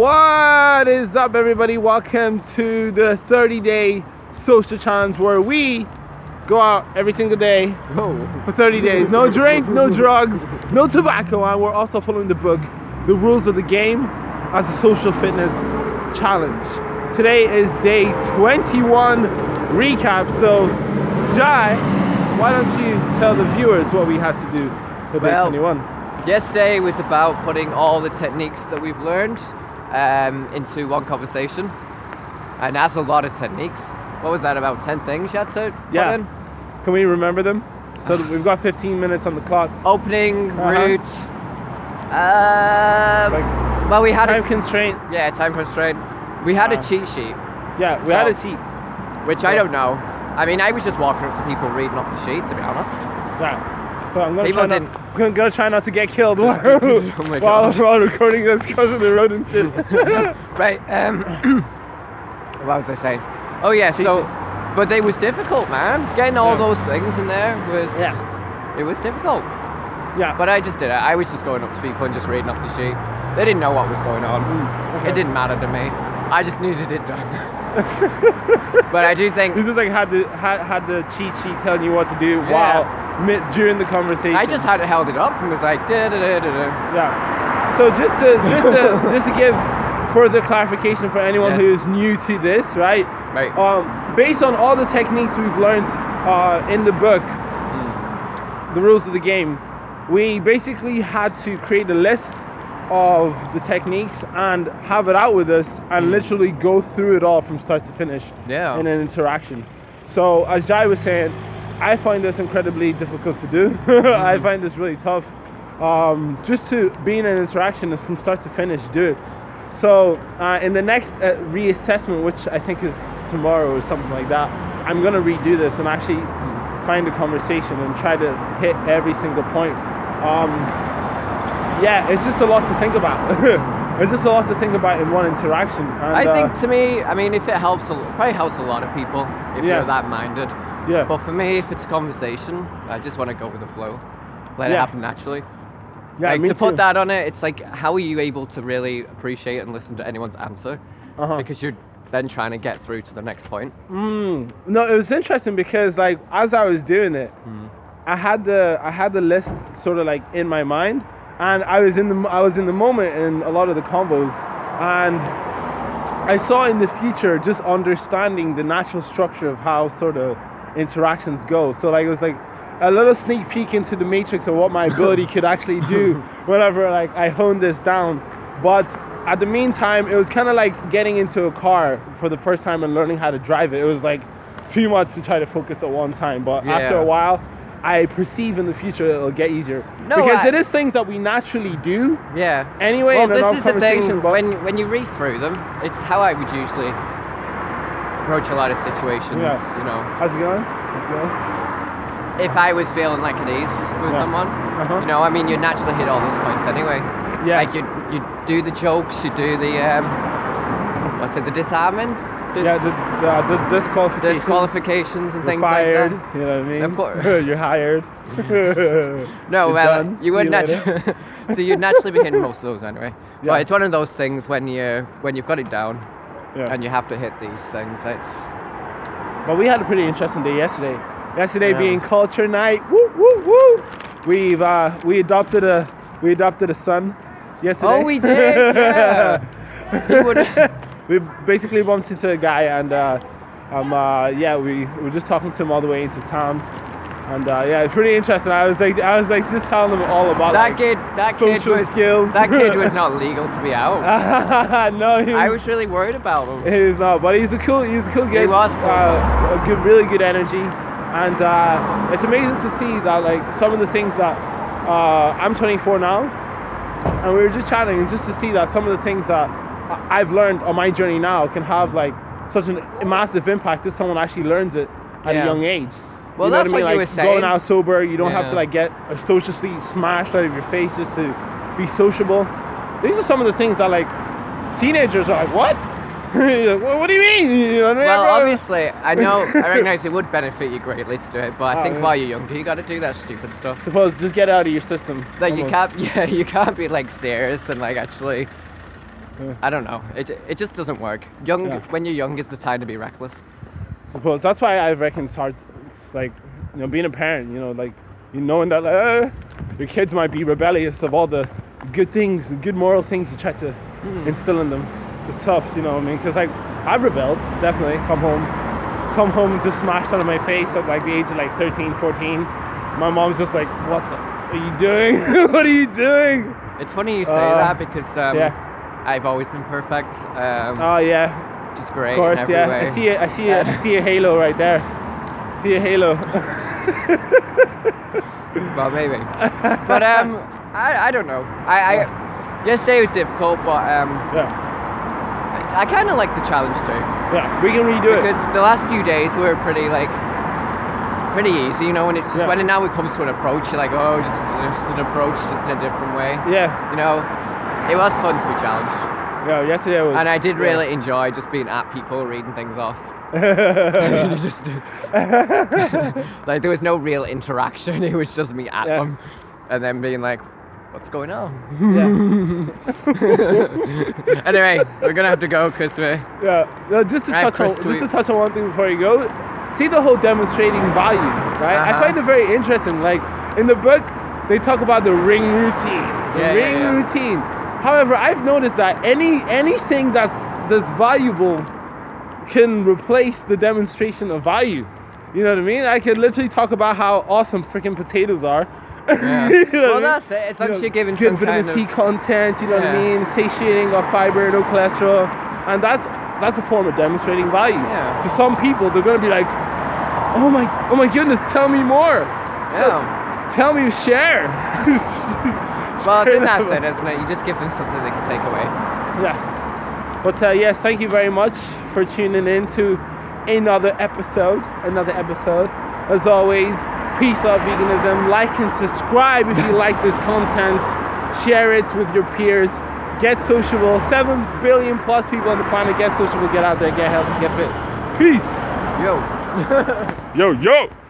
What is up, everybody? Welcome to the 30-day social challenge where we go out every single day for 30 days. No drink, no drugs, no tobacco, and we're also following the book, The Rules of the Game, as a social fitness challenge. Today is day 21 recap. So, Jai, why don't you tell the viewers what we had to do for day 21? Yesterday was about putting all the techniques that we've learned into one conversation, and that's a lot of techniques. What was that, about 10 things you had to put in? Can we remember them? So we've got 15 minutes on the clock. Opening, route. Well, we had time constraint. Yeah, time constraint. We had a cheat sheet. Yeah, we had a cheat. Which I don't know. I mean, I was just walking up to people reading off the sheet, to be honest. Yeah. So I'm gonna try not to get killed while recording this because of the road and shit. Right. What was I saying? Oh yeah. So, but it was difficult, man. Getting all those things in there was. Yeah. It was difficult. Yeah. But I just did it. I was just going up to people and just reading off the sheet. They didn't know what was going on. Okay. It didn't matter to me. I just needed it done. But I do think this is like had the cheat sheet telling you what to do during the conversation. I just held it up and was like da da da da da. Yeah. So just to give further clarification for anyone who is new to this, right? Right. Based on all the techniques we've learned in the book, The Rules of the Game, we basically had to create a list of the techniques and have it out with us and literally go through it all from start to finish in an interaction. So as Jai was saying, I find this incredibly difficult to do. I find this really tough. Just to be in an interaction is from start to finish, do it. So in the next reassessment, which I think is tomorrow or something like that, I'm gonna redo this and actually find a conversation and try to hit every single point. Yeah, it's just a lot to think about. It's just a lot to think about in one interaction. And, I think to me, I mean, if it helps, probably helps a lot of people if you're that minded. Yeah. But for me, if it's a conversation, I just want to go with the flow, let it happen naturally. Yeah, like, to put that on it, it's like, how are you able to really appreciate and listen to anyone's answer? Because you're then trying to get through to the next point. No, it was interesting because like as I was doing it, I had the list sort of like in my mind. And I was in the moment in a lot of the combos, and I saw in the future just understanding the natural structure of how sort of interactions go. So like it was like a little sneak peek into the matrix of what my ability could actually do whenever like I honed this down. But at the meantime, it was kind of like getting into a car for the first time and learning how to drive it. It was like too much to try to focus at one time. But after a while, I perceive in the future it'll get easier. Because it is things that we naturally do. Yeah. Anyway, well, in a this is the thing. But when you read through them, it's how I would usually approach a lot of situations. You know. How's it going? If I was feeling like at ease with someone, you know, I mean, you naturally hit all those points anyway. Yeah. Like you do the jokes, you do the the disarming. The disqualifications and things fired, like that. You know what I mean? Of course. You're hired. No, done. You would naturally. So you'd naturally be hitting most of those anyway. Yeah. But it's one of those things when you've got it down, and you have to hit these things. But we had a pretty interesting day yesterday. Yesterday being culture night. Woo woo woo. We adopted a son yesterday. Oh, we did. Yeah. He would. We basically bumped into a guy and we were just talking to him all the way into town, and it's pretty interesting. I was like just telling him all about social skills. That kid was not legal to be out. No, I was really worried about him. He was not, but he's a cool kid. He was cool. Really good energy, and it's amazing to see that like some of the things that I'm 24 now, and we were just chatting, and just to see that some of the things that I've learned on my journey now can have like such a massive impact if someone actually learns it at a young age. Well, you know that's what I mean? what you like were saying. Going out sober, you don't have to like get atrociously smashed out of your face just to be sociable. These are some of the things that like teenagers are like, what? What do you mean? You know what I mean? Well, obviously, I recognize it would benefit you greatly to do it, but I think while you're younger, you got to do that stupid stuff. Suppose just get out of your system. Like you can't be like serious and like actually I don't know. It just doesn't work. When you're young is the time to be reckless. Suppose that's why I reckon it's hard. It's like, you know, being a parent. You know, like, you knowing that like, your kids might be rebellious of all the good things, the good moral things you try to instill in them. It's tough, you know what I mean? Because like I've rebelled, definitely. Come home just smashed out of my face at like the age of like 13, 14. My mom's just like, what the f are you doing? What are you doing? It's funny you say that because I've always been perfect. Oh yeah. Just great. Of course, in every yeah. way. I see a halo right there. See a halo. Well, maybe. But I don't know. Yesterday was difficult, but I kind of like the challenge too. Yeah, we can redo it. Because the last few days were pretty easy, you know, and it's just when it now it comes to an approach, you're like, oh, just an approach, just in a different way. Yeah. You know, it was fun to be challenged. Yeah, yesterday was. And I did really enjoy just being at people, reading things off. Just, like there was no real interaction. It was just me at them, and then being like, "What's going on?" Yeah. Anyway, we're gonna have to go because we. Yeah. Just to touch on one thing before you go. See the whole demonstrating value, right? I find it very interesting. Like in the book, they talk about the ring routine. Routine. However, I've noticed that anything that's valuable can replace the demonstration of value. You know what I mean? I could literally talk about how awesome freaking potatoes are. Yeah. You know well, that's it. It's actually giving good some vitamin kind C of content. You know what I mean? Satiating of fiber, no cholesterol, and that's a form of demonstrating value. Yeah. To some people, they're gonna be like, oh my goodness, tell me more. Yeah. Tell me, share. Well, I think that's it, isn't it? You just give them something they can take away. Yeah. But yes, thank you very much for tuning in to another episode. As always, peace, love, veganism. Like and subscribe if you like this content. Share it with your peers. Get sociable. 7 billion plus people on the planet. Get sociable. Get out there. Get healthy. Get fit. Peace. Yo. Yo.